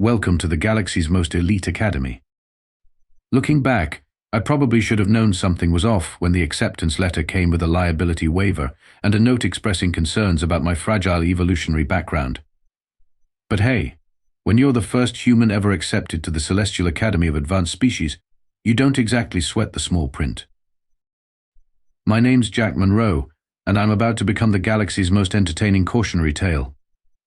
Welcome to the galaxy's most elite academy. Looking back, I probably should have known something was off when the acceptance letter came with a liability waiver and a note expressing concerns about my fragile evolutionary background. But hey, when you're the first human ever accepted to the Celestial Academy of Advanced Species, you don't exactly sweat the small print. My name's Jack Monroe, and I'm about to become the galaxy's most entertaining cautionary tale.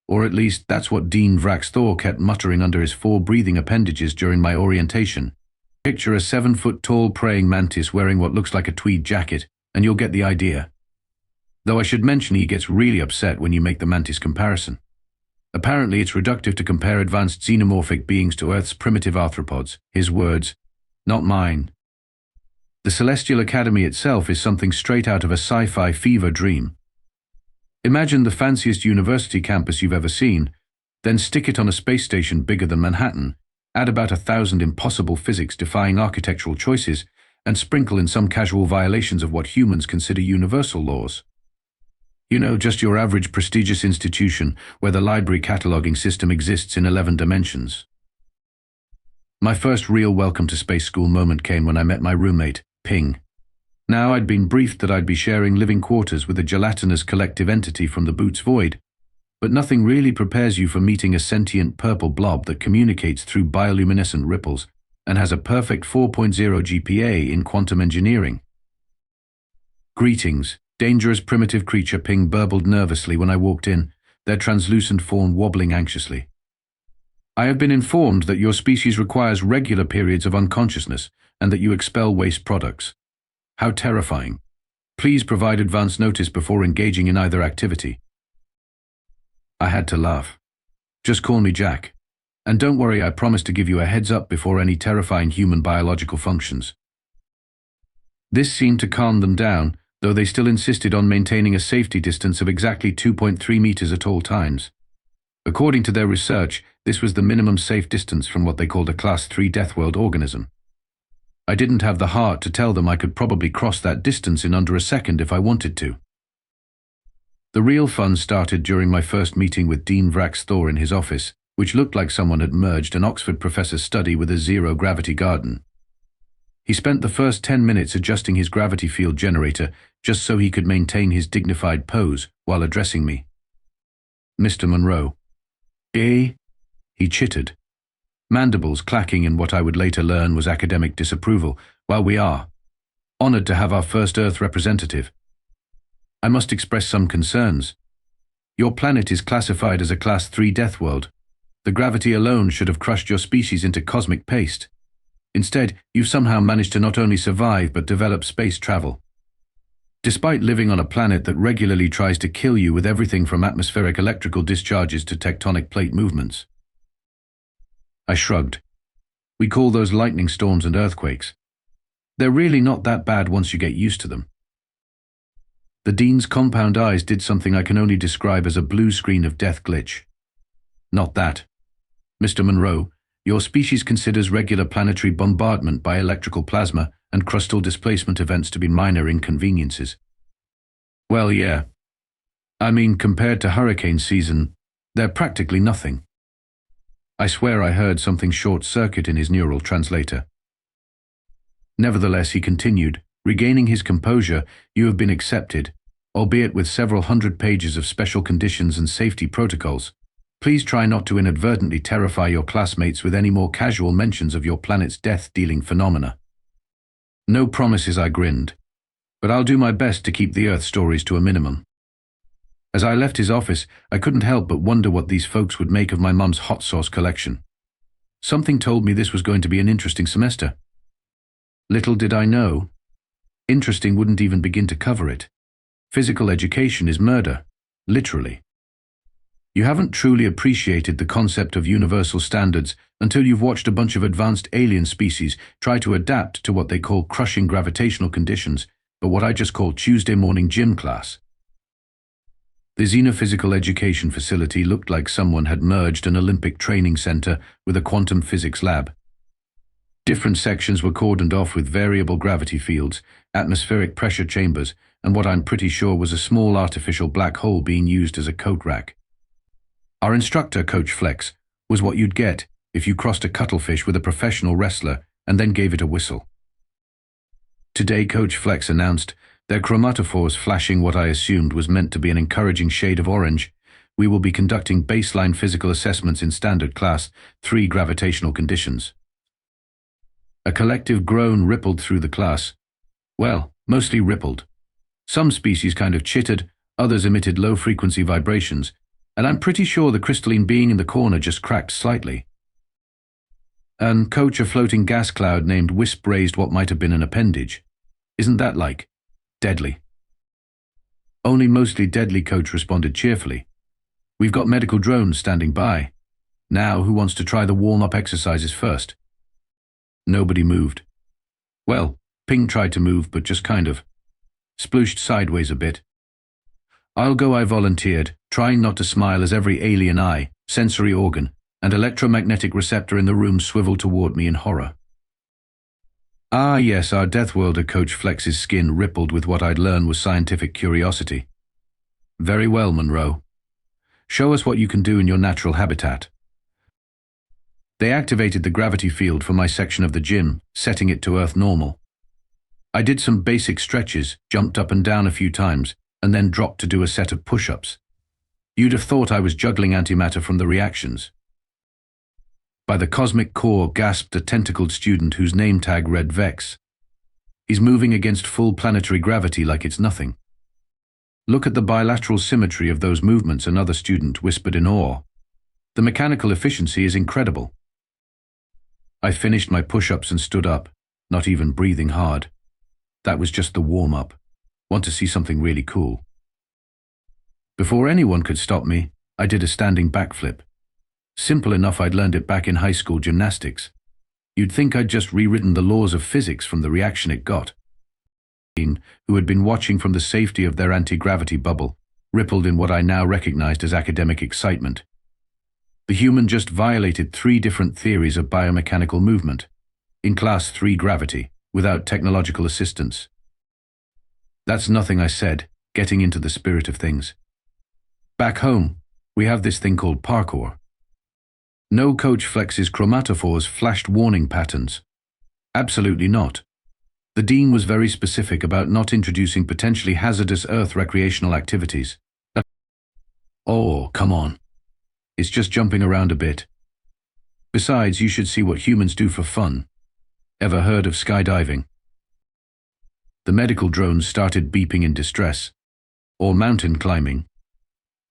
Or at least, that's what Dean Vrax Thor kept muttering under his 4 breathing appendages during my orientation. Picture a 7-foot-tall praying mantis wearing what looks like a tweed jacket, and you'll get the idea. Though I should mention he gets really upset when you make the mantis comparison. Apparently it's reductive to compare advanced xenomorphic beings to Earth's primitive arthropods. His words, not mine. The Celestial Academy itself is something straight out of a sci-fi fever dream. Imagine the fanciest university campus you've ever seen, then stick it on a space station bigger than Manhattan, add about 1,000 impossible physics-defying architectural choices, and sprinkle in some casual violations of what humans consider universal laws. You know, just your average prestigious institution where the library cataloging system exists in 11 dimensions. My first real welcome to space school moment came when I met my roommate, Ping. Now, I'd been briefed that I'd be sharing living quarters with a gelatinous collective entity from the Boots Void, but nothing really prepares you for meeting a sentient purple blob that communicates through bioluminescent ripples and has a perfect 4.0 GPA in quantum engineering. Greetings, dangerous primitive creature, Ping burbled nervously when I walked in, their translucent form wobbling anxiously. I have been informed that your species requires regular periods of unconsciousness and that you expel waste products. How terrifying. Please provide advance notice before engaging in either activity. I had to laugh. Just call me Jack. And don't worry, I promise to give you a heads up before any terrifying human biological functions. This seemed to calm them down, though they still insisted on maintaining a safety distance of exactly 2.3 meters at all times. According to their research, this was the minimum safe distance from what they called a Class-3 Deathworld organism. I didn't have the heart to tell them I could probably cross that distance in under a second if I wanted to. The real fun started during my first meeting with Dean Vrax Thor in his office, which looked like someone had merged an Oxford professor's study with a zero-gravity garden. He spent the first 10 minutes adjusting his gravity field generator just so he could maintain his dignified pose while addressing me. Mr. Monroe. Eh? He chittered, mandibles clacking in what I would later learn was academic disapproval. While we are honored to have our first Earth representative, I must express some concerns. Your planet is classified as a Class-3 Deathworld. The gravity alone should have crushed your species into cosmic paste. Instead, you've somehow managed to not only survive but develop space travel. Despite living on a planet that regularly tries to kill you with everything from atmospheric electrical discharges to tectonic plate movements. I shrugged. We call those lightning storms and earthquakes. They're really not that bad once you get used to them. The Dean's compound eyes did something I can only describe as a blue screen of death glitch. Not that. Mr. Monroe, your species considers regular planetary bombardment by electrical plasma and crustal displacement events to be minor inconveniences. Well, yeah. I mean, compared to hurricane season, they're practically nothing. I swear I heard something short-circuit in his neural translator. Nevertheless, he continued, regaining his composure, you have been accepted, albeit with several hundred pages of special conditions and safety protocols. Please try not to inadvertently terrify your classmates with any more casual mentions of your planet's death-dealing phenomena. No promises, I grinned, but I'll do my best to keep the Earth stories to a minimum. As I left his office, I couldn't help but wonder what these folks would make of my mum's hot sauce collection. Something told me this was going to be an interesting semester. Little did I know. Interesting wouldn't even begin to cover it. Physical education is murder, literally. You haven't truly appreciated the concept of universal standards until you've watched a bunch of advanced alien species try to adapt to what they call crushing gravitational conditions, but what I just call Tuesday morning gym class. The xenophysical education facility looked like someone had merged an Olympic training center with a quantum physics lab. Different sections were cordoned off with variable gravity fields, atmospheric pressure chambers, and what I'm pretty sure was a small artificial black hole being used as a coat rack. Our instructor, Coach Flex, was what you'd get if you crossed a cuttlefish with a professional wrestler and then gave it a whistle. Today, Coach Flex announced, their chromatophores flashing what I assumed was meant to be an encouraging shade of orange, we will be conducting baseline physical assessments in standard Class 3 gravitational conditions. A collective groan rippled through the class. Well, mostly rippled. Some species kind of chittered, others emitted low-frequency vibrations, and I'm pretty sure the crystalline being in the corner just cracked slightly. And Coach, a floating gas cloud named Wisp raised what might have been an appendage. Isn't that like deadly? Only mostly deadly, Coach responded cheerfully. We've got medical drones standing by. Now, who wants to try the warm-up exercises first? Nobody moved. Well, Ping tried to move, but just kind of splooshed sideways a bit. I'll go, I volunteered, trying not to smile as every alien eye, sensory organ, and electromagnetic receptor in the room swiveled toward me in horror. Ah yes, our Deathworlder. Coach Flex's skin rippled with what I'd learned was scientific curiosity. Very well, Monroe. Show us what you can do in your natural habitat. They activated the gravity field for my section of the gym, setting it to Earth normal. I did some basic stretches, jumped up and down a few times, and then dropped to do a set of push-ups. You'd have thought I was juggling antimatter from the reactions. By the cosmic core, gasped a tentacled student whose name tag read Vex. He's moving against full planetary gravity like it's nothing. Look at the bilateral symmetry of those movements, another student whispered in awe. The mechanical efficiency is incredible. I finished my push-ups and stood up, not even breathing hard. That was just the warm-up. Want to see something really cool? Before anyone could stop me, I did a standing backflip. Simple enough, I'd learned it back in high school gymnastics. You'd think I'd just rewritten the laws of physics from the reaction it got. Who had been watching from the safety of their anti-gravity bubble, rippled in what I now recognized as academic excitement. The human just violated 3 different theories of biomechanical movement, in Class 3 gravity, without technological assistance. That's nothing, I said, getting into the spirit of things. Back home, we have this thing called parkour. No, Coach Flex's chromatophores flashed warning patterns. Absolutely not. The dean was very specific about not introducing potentially hazardous Earth recreational activities. Oh, come on. It's just jumping around a bit. Besides, you should see what humans do for fun. Ever heard of skydiving? The medical drones started beeping in distress. Or mountain climbing.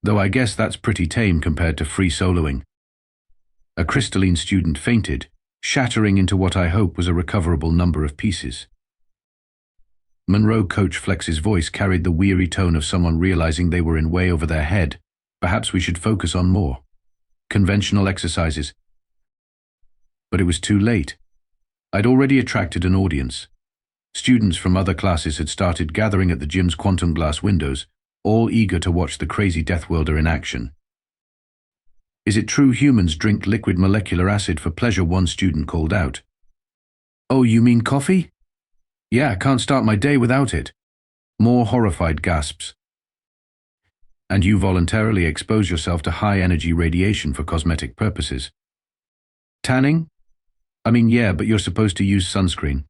Though I guess that's pretty tame compared to free soloing. A crystalline student fainted, shattering into what I hope was a recoverable number of pieces. Monroe. Coach Flex's voice carried the weary tone of someone realizing they were in way over their head. Perhaps we should focus on more conventional exercises. But it was too late. I'd already attracted an audience. Students from other classes had started gathering at the gym's quantum glass windows, all eager to watch the crazy Deathworlder in action. Is it true humans drink liquid molecular acid for pleasure? One student called out. Oh, you mean coffee? Yeah, can't start my day without it. More horrified gasps. And you voluntarily expose yourself to high-energy radiation for cosmetic purposes. Tanning? I mean, yeah, but you're supposed to use sunscreen.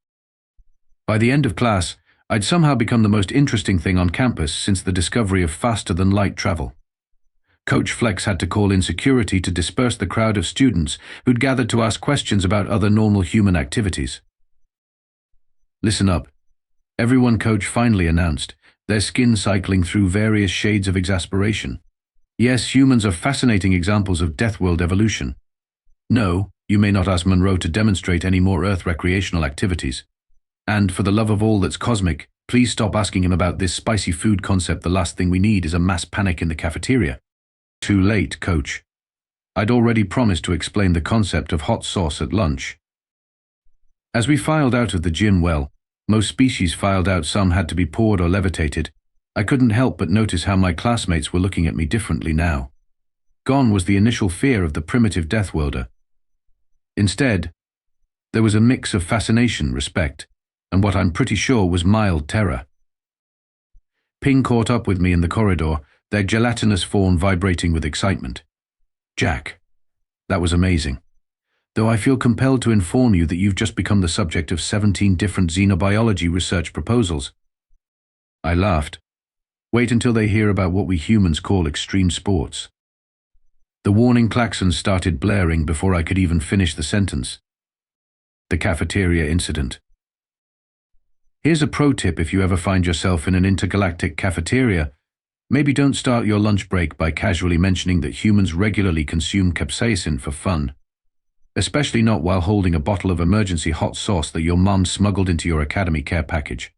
By the end of class, I'd somehow become the most interesting thing on campus since the discovery of faster-than-light travel. Coach Flex had to call in security to disperse the crowd of students who'd gathered to ask questions about other normal human activities. Listen up. Everyone, Coach finally announced, their skin cycling through various shades of exasperation. Yes, humans are fascinating examples of Deathworld evolution. No, you may not ask Monroe to demonstrate any more Earth recreational activities. And for the love of all that's cosmic, please stop asking him about this spicy food concept. The last thing we need is a mass panic in the cafeteria. Too late, Coach. I'd already promised to explain the concept of hot sauce at lunch. As we filed out of the gym, well, most species filed out, some had to be poured or levitated. I couldn't help but notice how my classmates were looking at me differently now. Gone was the initial fear of the primitive Deathworlder. Instead, there was a mix of fascination, respect, and what I'm pretty sure was mild terror. Ping caught up with me in the corridor, their gelatinous form vibrating with excitement. Jack, that was amazing. though I feel compelled to inform you that you've just become the subject of 17 different xenobiology research proposals. I laughed. Wait until they hear about what we humans call extreme sports. The warning klaxon started blaring before I could even finish the sentence. The cafeteria incident. Here's a pro tip if you ever find yourself in an intergalactic cafeteria. Maybe don't start your lunch break by casually mentioning that humans regularly consume capsaicin for fun. Especially not while holding a bottle of emergency hot sauce that your mom smuggled into your Academy Care package.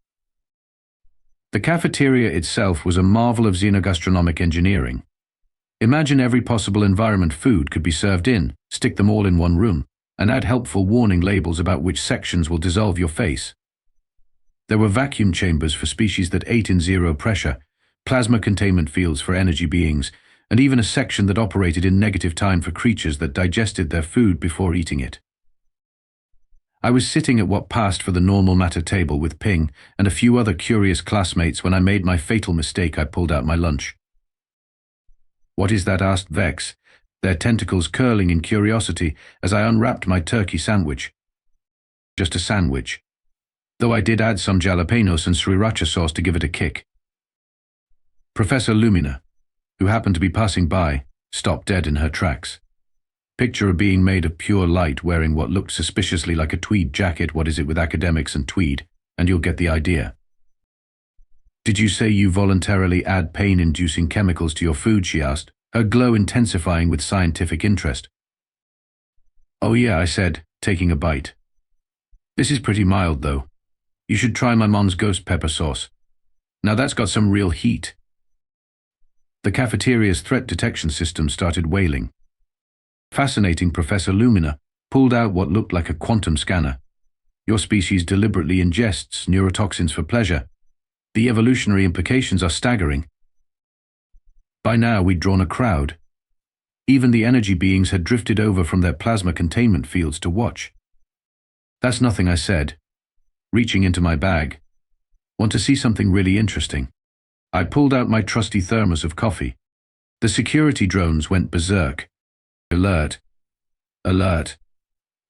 The cafeteria itself was a marvel of xenogastronomic engineering. Imagine every possible environment food could be served in, stick them all in one room, and add helpful warning labels about which sections will dissolve your face. There were vacuum chambers for species that ate in zero pressure, plasma containment fields for energy beings, and even a section that operated in negative time for creatures that digested their food before eating it. I was sitting at what passed for the normal matter table with Ping and a few other curious classmates when I made my fatal mistake. I pulled out my lunch. "What is that?" asked Vex, their tentacles curling in curiosity as I unwrapped my turkey sandwich. Just a sandwich, though I did add some jalapenos and sriracha sauce to give it a kick. Professor Lumina, who happened to be passing by, stopped dead in her tracks. Picture a being made of pure light wearing what looked suspiciously like a tweed jacket. What is it with academics and tweed? And you'll get the idea. "Did you say you voluntarily add pain-inducing chemicals to your food?" she asked, her glow intensifying with scientific interest. "Oh yeah," I said, taking a bite. "This is pretty mild, though. You should try my mom's ghost pepper sauce. Now that's got some real heat." The cafeteria's threat detection system started wailing. Fascinating. Professor Lumina pulled out what looked like a quantum scanner. "Your species deliberately ingests neurotoxins for pleasure. The evolutionary implications are staggering." By now we'd drawn a crowd. Even the energy beings had drifted over from their plasma containment fields to watch. "That's nothing," I said, reaching into my bag. "Want to see something really interesting?" I pulled out my trusty thermos of coffee. The security drones went berserk. "Alert. Alert.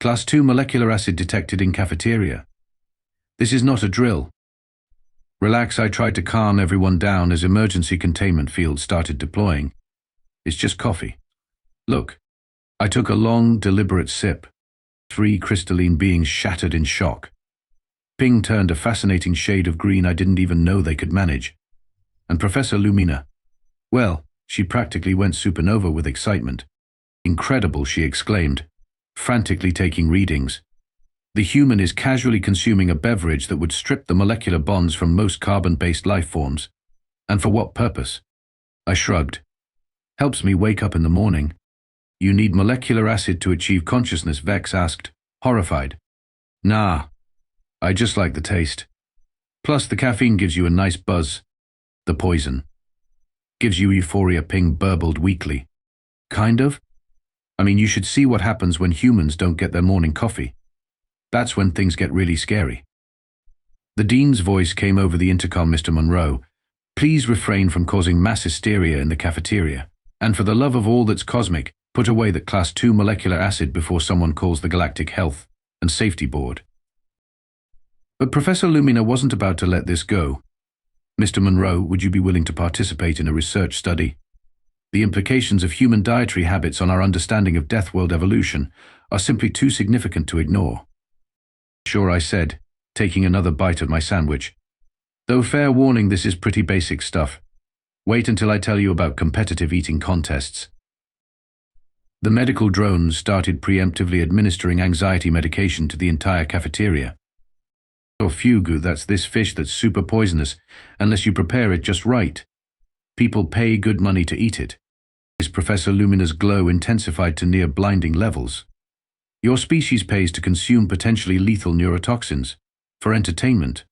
Class 2 molecular acid detected in cafeteria. This is not a drill." "Relax," I tried to calm everyone down as emergency containment fields started deploying. "It's just coffee. Look." I took a long, deliberate sip. 3 crystalline beings shattered in shock. Ping turned a fascinating shade of green I didn't even know they could manage. And Professor Lumina, well, she practically went supernova with excitement. "Incredible," she exclaimed, frantically taking readings. "The human is casually consuming a beverage that would strip the molecular bonds from most carbon-based life forms. And for what purpose?" I shrugged. "Helps me wake up in the morning." "You need molecular acid to achieve consciousness?" Vex asked, horrified. "Nah, I just like the taste. Plus the caffeine gives you a nice buzz. The poison gives you euphoria," Ping burbled weakly. "Kind of? I mean, you should see what happens when humans don't get their morning coffee. That's when things get really scary." The dean's voice came over the intercom. "Mr. Monroe, please refrain from causing mass hysteria in the cafeteria. And for the love of all that's cosmic, put away that Class 2 molecular acid before someone calls the Galactic Health and Safety Board." But Professor Lumina wasn't about to let this go. "Mr. Monroe, would you be willing to participate in a research study? The implications of human dietary habits on our understanding of Deathworld evolution are simply too significant to ignore." "Sure," I said, taking another bite of my sandwich. "Though fair warning, this is pretty basic stuff. Wait until I tell you about competitive eating contests." The medical drones started preemptively administering anxiety medication to the entire cafeteria. "Oh, fugu, that's this fish that's super poisonous unless you prepare it just right. People pay good money to eat it." His Professor Lumina's glow intensified to near blinding levels. "Your species pays to consume potentially lethal neurotoxins. For entertainment."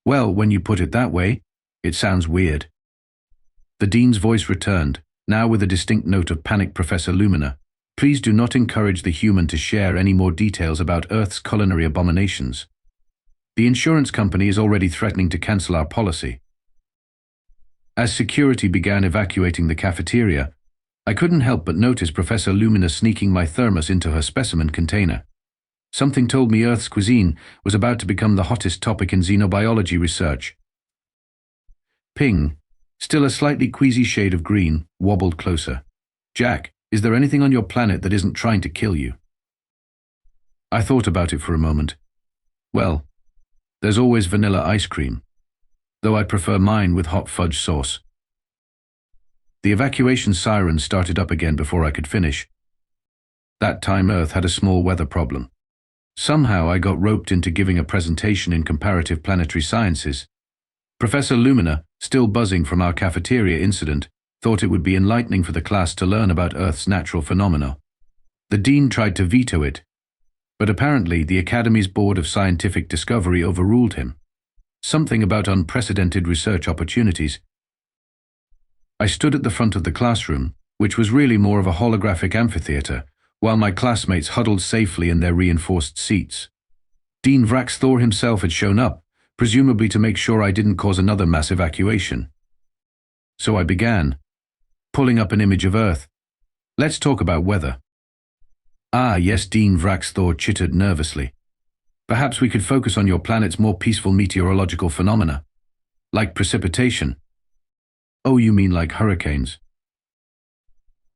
"Well, when you put it that way, it sounds weird." The dean's voice returned, now with a distinct note of panic. "Professor Lumina, please do not encourage the human to share any more details about Earth's culinary abominations. The insurance company is already threatening to cancel our policy." As security began evacuating the cafeteria, I couldn't help but notice Professor Lumina sneaking my thermos into her specimen container. Something told me Earth's cuisine was about to become the hottest topic in xenobiology research. Ping, still a slightly queasy shade of green, wobbled closer. Jack, is there anything on your planet that isn't trying to kill you? I thought about it for a moment. Well, there's always vanilla ice cream, though I prefer mine with hot fudge sauce. The evacuation siren started up again before I could finish. That time Earth had a small weather problem. Somehow I got roped into giving a presentation in comparative planetary sciences. Professor Lumina, still buzzing from our cafeteria incident, thought it would be enlightening for the class to learn about Earth's natural phenomena. The dean tried to veto it, but apparently the Academy's Board of Scientific Discovery overruled him. Something about unprecedented research opportunities. I stood at the front of the classroom, which was really more of a holographic amphitheater, while my classmates huddled safely in their reinforced seats. Dean Vraxthor himself had shown up, presumably to make sure I didn't cause another mass evacuation. So I began, pulling up an image of Earth. Let's talk about weather. Ah, yes, Dean Vraxthor chittered nervously. Perhaps we could focus on your planet's more peaceful meteorological phenomena, like precipitation. Oh, you mean like hurricanes?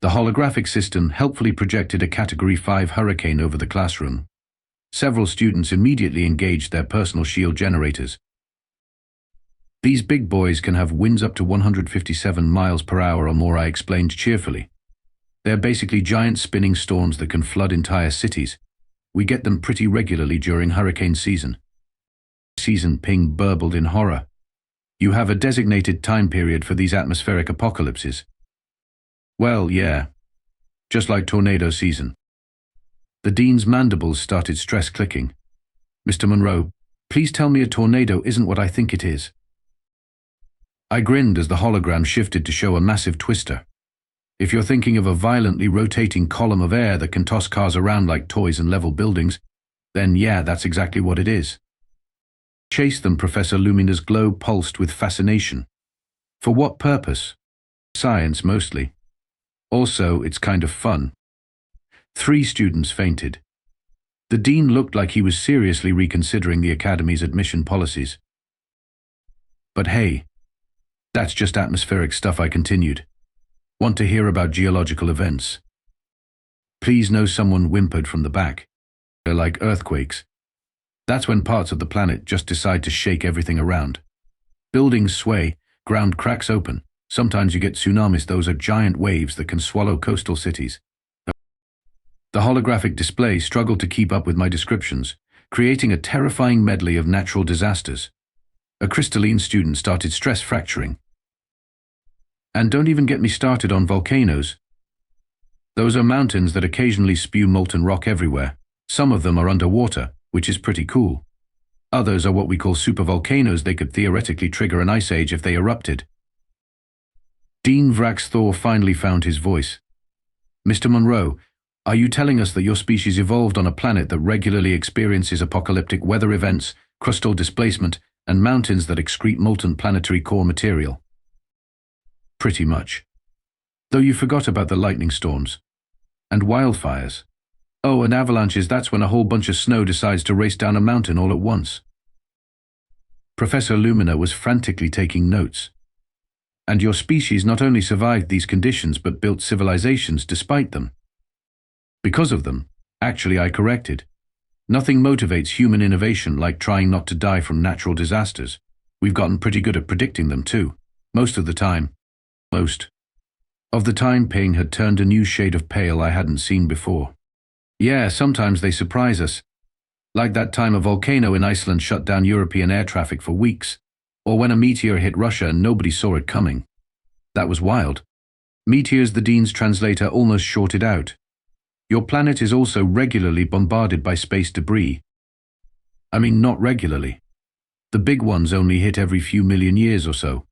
The holographic system helpfully projected a Category 5 hurricane over the classroom. Several students immediately engaged their personal shield generators. These big boys can have winds up to 157 miles per hour or more, I explained cheerfully. They're basically giant spinning storms that can flood entire cities. We get them pretty regularly during hurricane season. Ping burbled in horror. You have a designated time period for these atmospheric apocalypses. Well, yeah. Just like tornado season. The dean's mandibles started stress clicking. Mr. Monroe, please tell me a tornado isn't what I think it is. I grinned as the hologram shifted to show a massive twister. If you're thinking of a violently rotating column of air that can toss cars around like toys and level buildings, then yeah, that's exactly what it is. Chase them, Professor Lumina's glow pulsed with fascination. For what purpose? Science, mostly. Also, it's kind of fun. 3 students fainted. The dean looked like he was seriously reconsidering the Academy's admission policies. But hey, that's just atmospheric stuff, I continued. Want to hear about geological events? Please, no, someone whimpered from the back. They're like earthquakes. That's when parts of the planet just decide to shake everything around. Buildings sway, ground cracks open. Sometimes you get tsunamis. Those are giant waves that can swallow coastal cities. The holographic display struggled to keep up with my descriptions, creating a terrifying medley of natural disasters. A crystalline student started stress fracturing. And don't even get me started on volcanoes. Those are mountains that occasionally spew molten rock everywhere. Some of them are underwater, which is pretty cool. Others are what we call supervolcanoes. They could theoretically trigger an ice age if they erupted. Dean Vraxthor finally found his voice. Mr. Monroe, are you telling us that your species evolved on a planet that regularly experiences apocalyptic weather events, crustal displacement, and mountains that excrete molten planetary core material? Pretty much. Though you forgot about the lightning storms. And wildfires. Oh, and avalanches, that's when a whole bunch of snow decides to race down a mountain all at once. Professor Lumina was frantically taking notes. And your species not only survived these conditions but built civilizations despite them. Because of them, actually, I corrected. Nothing motivates human innovation like trying not to die from natural disasters. We've gotten pretty good at predicting them too, most of the time. Most of the time. Ping had turned a new shade of pale I hadn't seen before. Yeah, sometimes they surprise us. Like that time a volcano in Iceland shut down European air traffic for weeks, or when a meteor hit Russia and nobody saw it coming. That was wild. Meteors, the dean's translator almost shorted out. Your planet is also regularly bombarded by space debris. I mean, not regularly. The big ones only hit every few million years or so.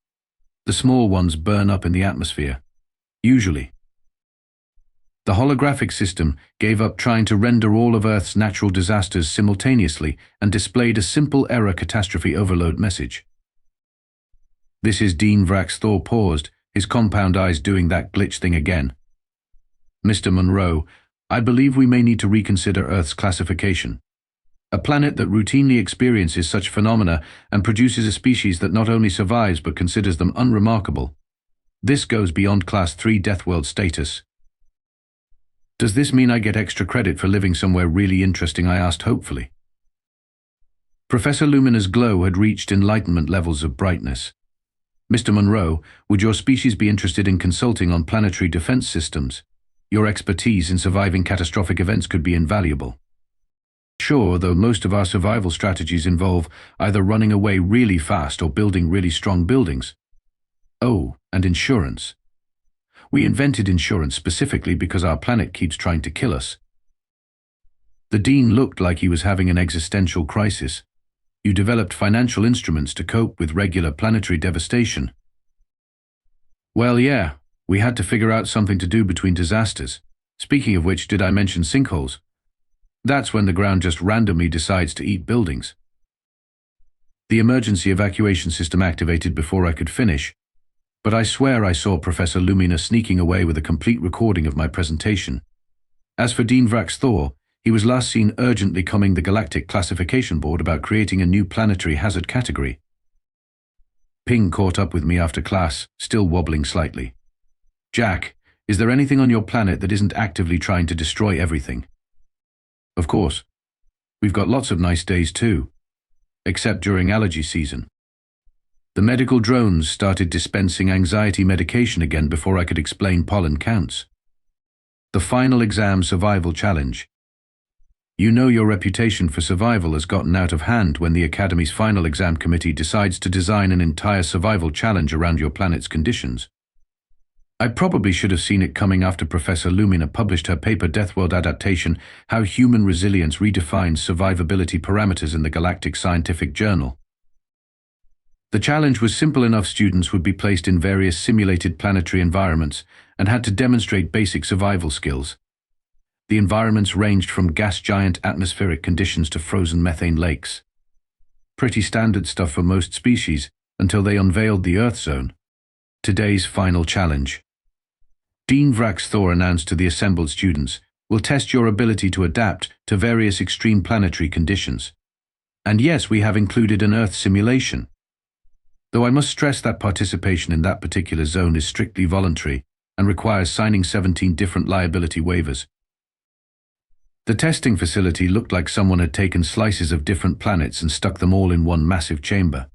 The small ones burn up in the atmosphere. Usually. The holographic system gave up trying to render all of Earth's natural disasters simultaneously and displayed a simple error catastrophe overload message. This is Dean Vraxthor paused, his compound eyes doing that glitch thing again. Mr. Monroe, I believe we may need to reconsider Earth's classification. A planet that routinely experiences such phenomena and produces a species that not only survives but considers them unremarkable. This goes beyond Class-3 Deathworld status. Does this mean I get extra credit for living somewhere really interesting? I asked hopefully. Professor Lumina's glow had reached enlightenment levels of brightness. Mr. Monroe, would your species be interested in consulting on planetary defense systems? Your expertise in surviving catastrophic events could be invaluable. Sure, though most of our survival strategies involve either running away really fast or building really strong buildings. Oh, and insurance. We invented insurance specifically because our planet keeps trying to kill us. The dean looked like he was having an existential crisis. You developed financial instruments to cope with regular planetary devastation. Well, yeah, we had to figure out something to do between disasters. Speaking of which, did I mention sinkholes? That's when the ground just randomly decides to eat buildings. The emergency evacuation system activated before I could finish, but I swear I saw Professor Lumina sneaking away with a complete recording of my presentation. As for Dean Vrax Thor, he was last seen urgently coming the Galactic Classification Board about creating a new planetary hazard category. Ping caught up with me after class, still wobbling slightly. Jack, is there anything on your planet that isn't actively trying to destroy everything? Of course. We've got lots of nice days too. Except during allergy season. The medical drones started dispensing anxiety medication again before I could explain pollen counts. The final exam survival challenge. You know your reputation for survival has gotten out of hand when the Academy's final exam committee decides to design an entire survival challenge around your planet's conditions. I probably should have seen it coming after Professor Lumina published her paper Deathworld Adaptation, How Human Resilience Redefines Survivability Parameters in the Galactic Scientific Journal. The challenge was simple enough. Students would be placed in various simulated planetary environments and had to demonstrate basic survival skills. The environments ranged from gas giant atmospheric conditions to frozen methane lakes. Pretty standard stuff for most species until they unveiled the Earth Zone. Today's final challenge. Dean Vrax Thor announced to the assembled students, "We'll test your ability to adapt to various extreme planetary conditions. And yes, we have included an Earth simulation. Though I must stress that participation in that particular zone is strictly voluntary and requires signing 17 different liability waivers." The testing facility looked like someone had taken slices of different planets and stuck them all in one massive chamber.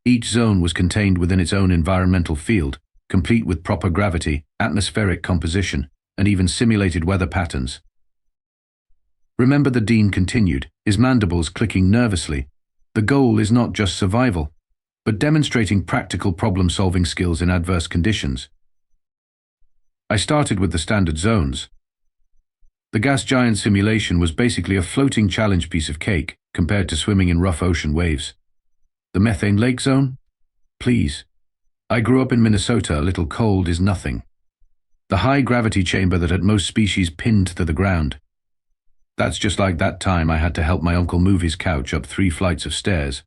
Each zone was contained within its own environmental field, complete with proper gravity, atmospheric composition, and even simulated weather patterns. Remember, the dean continued, his mandibles clicking nervously. The goal is not just survival, but demonstrating practical problem-solving skills in adverse conditions. I started with the standard zones. The gas giant simulation was basically a floating challenge piece of cake compared to swimming in rough ocean waves. The methane lake zone? Please. I grew up in Minnesota. A little cold is nothing. The high gravity chamber that had most species pinned to the ground. That's just like that time I had to help my uncle move his couch up 3 flights of stairs.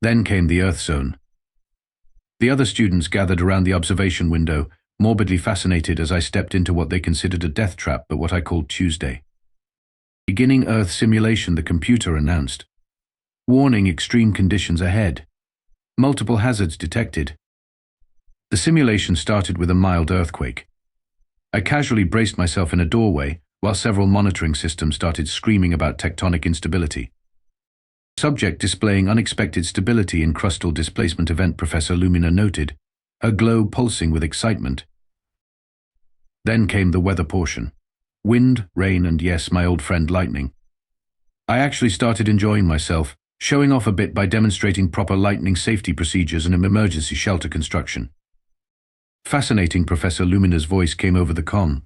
Then came the Earth Zone. The other students gathered around the observation window, morbidly fascinated as I stepped into what they considered a death trap, but what I called Tuesday. Beginning Earth simulation, the computer announced. Warning: extreme conditions ahead. Multiple hazards detected. The simulation started with a mild earthquake. I casually braced myself in a doorway while several monitoring systems started screaming about tectonic instability. Subject displaying unexpected stability in crustal displacement event, Professor Lumina noted, her glow pulsing with excitement. Then came the weather portion. Wind, rain, and yes, my old friend lightning. I actually started enjoying myself, showing off a bit by demonstrating proper lightning safety procedures and an emergency shelter construction. Fascinating, Professor Lumina's voice came over the comm.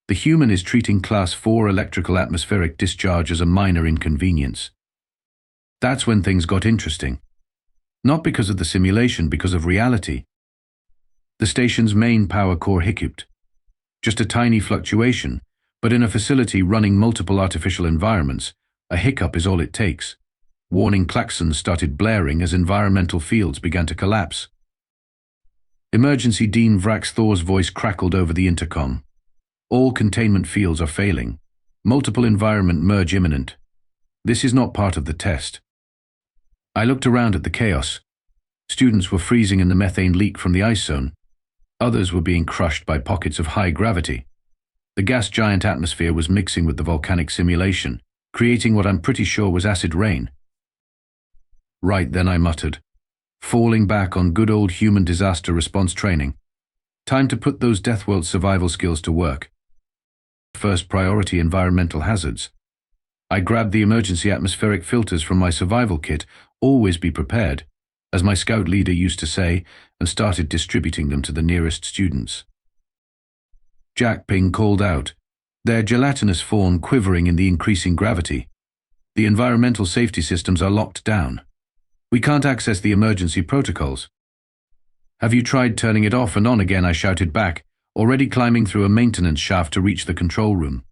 The human is treating Class 4 electrical atmospheric discharge as a minor inconvenience. That's when things got interesting. Not because of the simulation, because of reality. The station's main power core hiccuped. Just a tiny fluctuation, but in a facility running multiple artificial environments, a hiccup is all it takes. Warning klaxons started blaring as environmental fields began to collapse. Emergency Dean Vrax Thor's voice crackled over the intercom. All containment fields are failing. Multiple environment merge imminent. This is not part of the test. I looked around at the chaos. Students were freezing in the methane leak from the ice zone. Others were being crushed by pockets of high gravity. The gas giant atmosphere was mixing with the volcanic simulation, creating what I'm pretty sure was acid rain. Right then, I muttered, falling back on good old human disaster response training. Time to put those Deathworld survival skills to work. First priority, environmental hazards. I grabbed the emergency atmospheric filters from my survival kit, always be prepared, as my scout leader used to say, and started distributing them to the nearest students. Jack Ping called out, their gelatinous form quivering in the increasing gravity. The environmental safety systems are locked down. We can't access the emergency protocols. Have you tried turning it off and on again? I shouted back, already climbing through a maintenance shaft to reach the control room.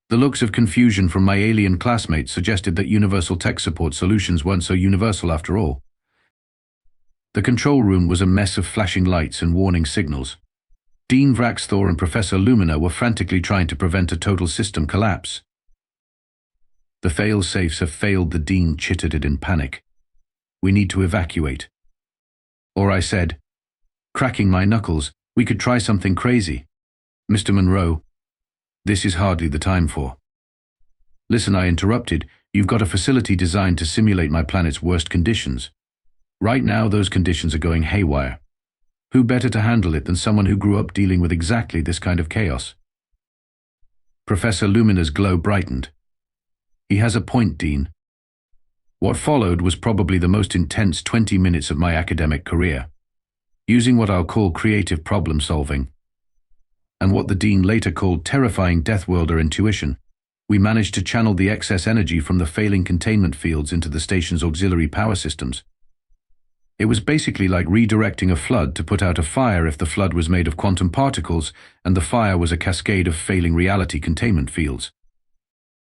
The looks of confusion from my alien classmates suggested that universal tech support solutions weren't so universal after all. The control room was a mess of flashing lights and warning signals. Dean Vrax Thor and Professor Lumina were frantically trying to prevent a total system collapse. The fail-safes have failed, the Dean chittered in panic. We need to evacuate. Or I said, cracking my knuckles, we could try something crazy. Mr. Monroe, this is hardly the time for. Listen, I interrupted, you've got a facility designed to simulate my planet's worst conditions. Right now, those conditions are going haywire. Who better to handle it than someone who grew up dealing with exactly this kind of chaos? Professor Lumina's glow brightened. He has a point, Dean. What followed was probably the most intense 20 minutes of my academic career, using what I'll call creative problem solving, and what the Dean later called terrifying Deathworlder intuition. We managed to channel the excess energy from the failing containment fields into the station's auxiliary power systems. It was basically like redirecting a flood to put out a fire if the flood was made of quantum particles and the fire was a cascade of failing reality containment fields.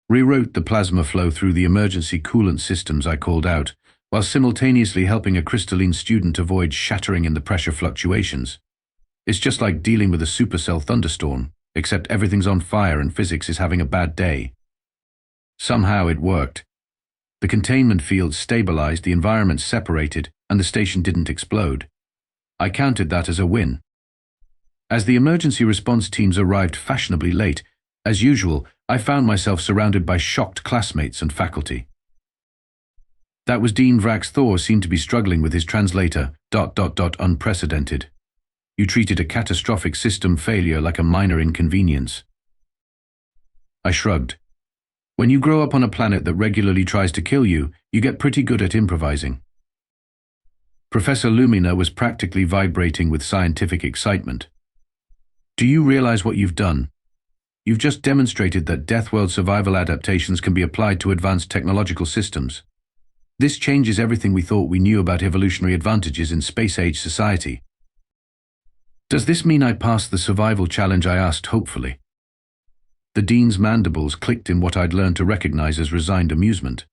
Rewrote the plasma flow through the emergency coolant systems, I called out, while simultaneously helping a crystalline student avoid shattering in the pressure fluctuations. It's just like dealing with a supercell thunderstorm, except everything's on fire and physics is having a bad day. Somehow it worked. The containment fields stabilized, the environment separated, and the station didn't explode. I counted that as a win. As the emergency response teams arrived fashionably late, as usual, I found myself surrounded by shocked classmates and faculty. That was Dean Vrax Thor seemed to be struggling with his translator, ... unprecedented. You treated a catastrophic system failure like a minor inconvenience. I shrugged. When you grow up on a planet that regularly tries to kill you, you get pretty good at improvising. Professor Lumina was practically vibrating with scientific excitement. Do you realize what you've done? You've just demonstrated that Deathworld survival adaptations can be applied to advanced technological systems. This changes everything we thought we knew about evolutionary advantages in space-age society. Does this mean I passed the survival challenge? I asked hopefully. The Dean's mandibles clicked in what I'd learned to recognize as resigned amusement.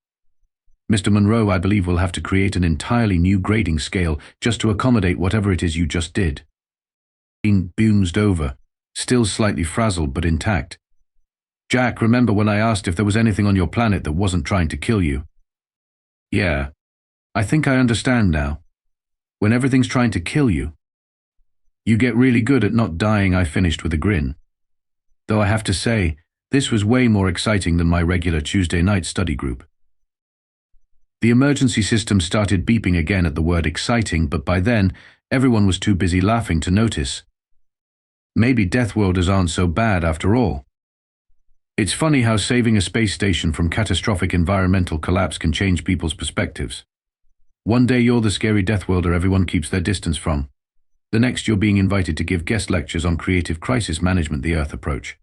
Mr. Monroe, I believe we'll have to create an entirely new grading scale just to accommodate whatever it is you just did. Dean boozed over, still slightly frazzled but intact. Jack, remember when I asked if there was anything on your planet that wasn't trying to kill you? Yeah, I think I understand now. When everything's trying to kill you, you get really good at not dying, I finished with a grin. Though I have to say, this was way more exciting than my regular Tuesday night study group. The emergency system started beeping again at the word exciting, but by then, everyone was too busy laughing to notice. Maybe Deathworlders aren't so bad after all. It's funny how saving a space station from catastrophic environmental collapse can change people's perspectives. One day you're the scary Deathworlder everyone keeps their distance from. The next you're being invited to give guest lectures on creative crisis management, the Earth approach.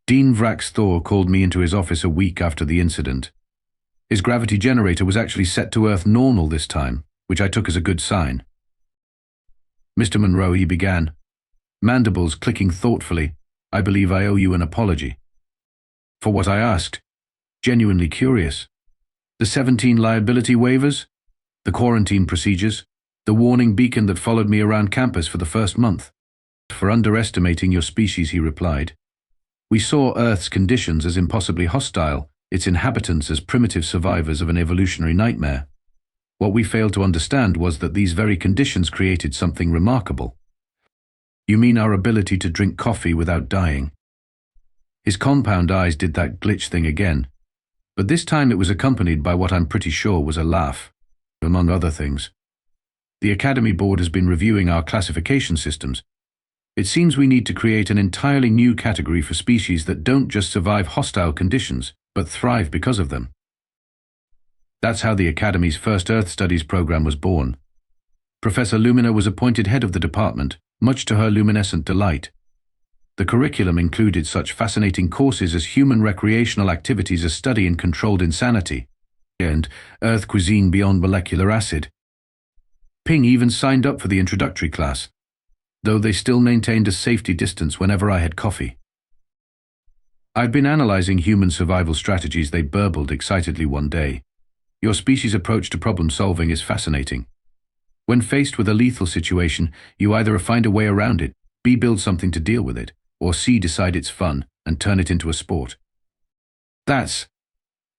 Dean Vrax Thor called me into his office a week after the incident. His gravity generator was actually set to Earth normal this time, which I took as a good sign. Mr. Monroe, he began, mandibles clicking thoughtfully, I believe I owe you an apology. For what I asked? Genuinely curious. The 17 liability waivers? The quarantine procedures? The warning beacon that followed me around campus for the first month. For underestimating your species, he replied. We saw Earth's conditions as impossibly hostile, its inhabitants as primitive survivors of an evolutionary nightmare. What we failed to understand was that these very conditions created something remarkable. You mean our ability to drink coffee without dying? His compound eyes did that glitch thing again, but this time it was accompanied by what I'm pretty sure was a laugh, among other things. The Academy Board has been reviewing our classification systems. It seems we need to create an entirely new category for species that don't just survive hostile conditions, but thrive because of them. That's how the Academy's first Earth Studies program was born. Professor Lumina was appointed head of the department, much to her luminescent delight. The curriculum included such fascinating courses as human recreational activities, a study in controlled insanity, and Earth cuisine beyond molecular acid. Ping even signed up for the introductory class, though they still maintained a safety distance whenever I had coffee. I'd been analyzing human survival strategies, they burbled excitedly one day. Your species' approach to problem solving is fascinating. When faced with a lethal situation, you either find a way around it, B, build something to deal with it, or C, decide it's fun and turn it into a sport. That's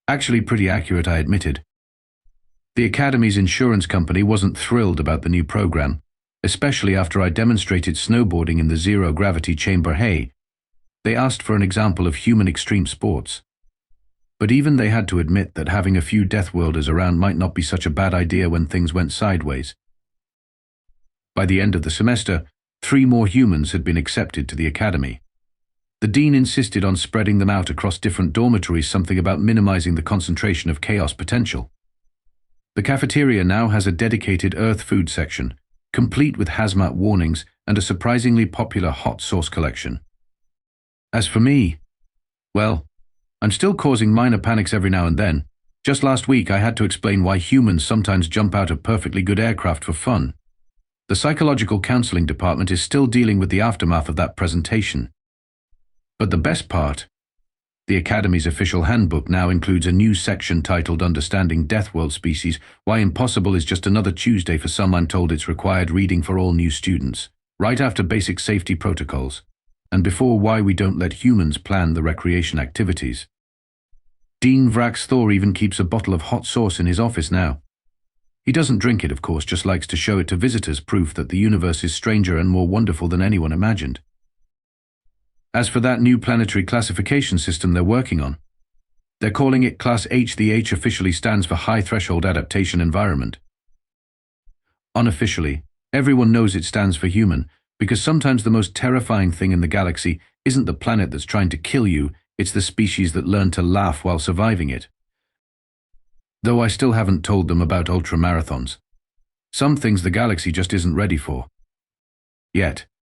actually pretty accurate, I admitted. The Academy's insurance company wasn't thrilled about the new program, especially after I demonstrated snowboarding in the zero-gravity chamber. Hey, they asked for an example of human extreme sports. But even they had to admit that having a few Deathworlders around might not be such a bad idea when things went sideways. By the end of the semester, 3 more humans had been accepted to the Academy. The dean insisted on spreading them out across different dormitories, something about minimizing the concentration of chaos potential. The cafeteria now has a dedicated Earth food section, complete with hazmat warnings and a surprisingly popular hot sauce collection. As for me, well, I'm still causing minor panics every now and then. Just last week I had to explain why humans sometimes jump out of perfectly good aircraft for fun. The psychological counseling department is still dealing with the aftermath of that presentation. But the best part, the Academy's official handbook now includes a new section titled Understanding Deathworld Species. Why impossible is just another Tuesday for some. I'm told it's required reading for all new students, right after basic safety protocols, and before why we don't let humans plan the recreation activities. Dean Vrax Thor even keeps a bottle of hot sauce in his office now. He doesn't drink it, of course, just likes to show it to visitors, proof that the universe is stranger and more wonderful than anyone imagined. As for that new planetary classification system they're working on, they're calling it Class H. The H officially stands for High Threshold Adaptation Environment. Unofficially, everyone knows it stands for human, because sometimes the most terrifying thing in the galaxy isn't the planet that's trying to kill you, it's the species that learn to laugh while surviving it. Though I still haven't told them about ultramarathons. Some things the galaxy just isn't ready for. Yet.